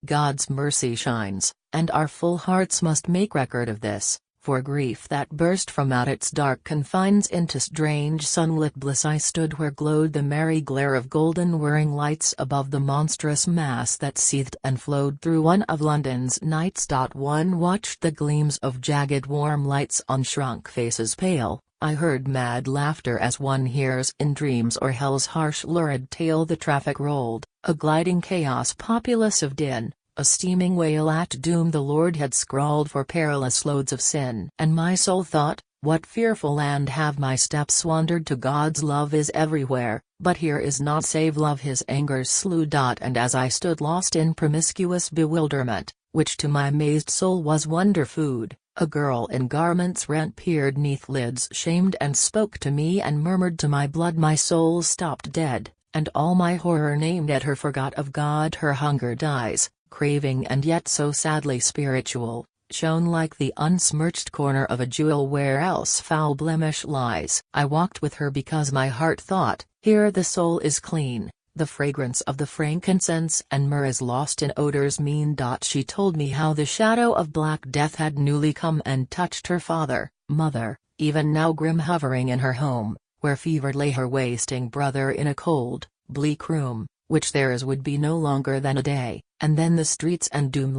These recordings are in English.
God's mercy shines, and our full hearts must make record of this, for grief that burst from out its dark confines into strange sunlit bliss. I stood where glowed the merry glare of golden whirring lights above the monstrous mass that seethed and flowed through one of London's nights. One watched the gleams of jagged warm lights on shrunk faces pale. I heard mad laughter as one hears in dreams or hell's harsh lurid tale. The traffic rolled, a gliding chaos populous of din, a steaming wail at doom the Lord had scrawled for perilous loads of sin. And my soul thought, what fearful land have my steps wandered to? God's love is everywhere, but here is not save love his angers slew. And as I stood lost in promiscuous bewilderment, which to my amazed soul was wonder food, a girl in garments rent peered neath lids shamed and spoke to me and murmured to my blood. My soul stopped dead, and all my horror named at her forgot of God. Her hunger dies, craving and yet so sadly spiritual, shone like the unsmirched corner of a jewel where else foul blemish lies. I walked with her because my heart thought, here the soul is clean, the fragrance of the frankincense and myrrh is lost in odors mean. She told me how the shadow of black death had newly come and touched her father, mother, even now grim hovering in her home, where fevered lay her wasting brother in a cold, bleak room, which theirs would be no longer than a day, and then the streets and doom.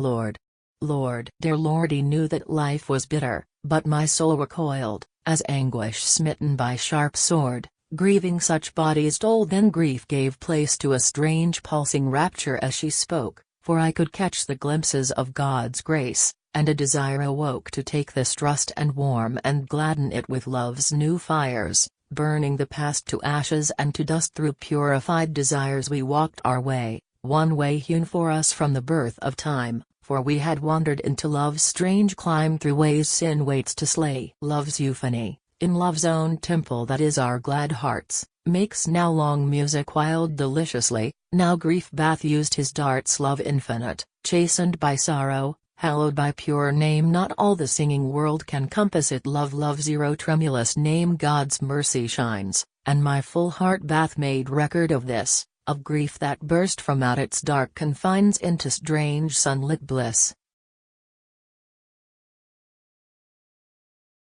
Lord, dear Lord, he knew that life was bitter, but my soul recoiled, as anguish smitten by sharp sword, grieving such bodies toll. Then grief gave place to a strange pulsing rapture as she spoke, for I could catch the glimpses of God's grace, and a desire awoke to take this trust and warm and gladden it with love's new fires, burning the past to ashes and to dust. Through purified desires we walked our way, one way hewn for us from the birth of time, for we had wandered into love's strange climb through ways sin waits to slay. Love's euphony, in love's own temple that is our glad hearts, makes now long music wild deliciously, now grief bath used his darts. Love infinite, chastened by sorrow, hallowed by pure name. Not all the singing world can compass it. Love's zero tremulous name. God's mercy shines, and my full heart bath made record of this, of grief that burst from out its dark confines into strange sunlit bliss.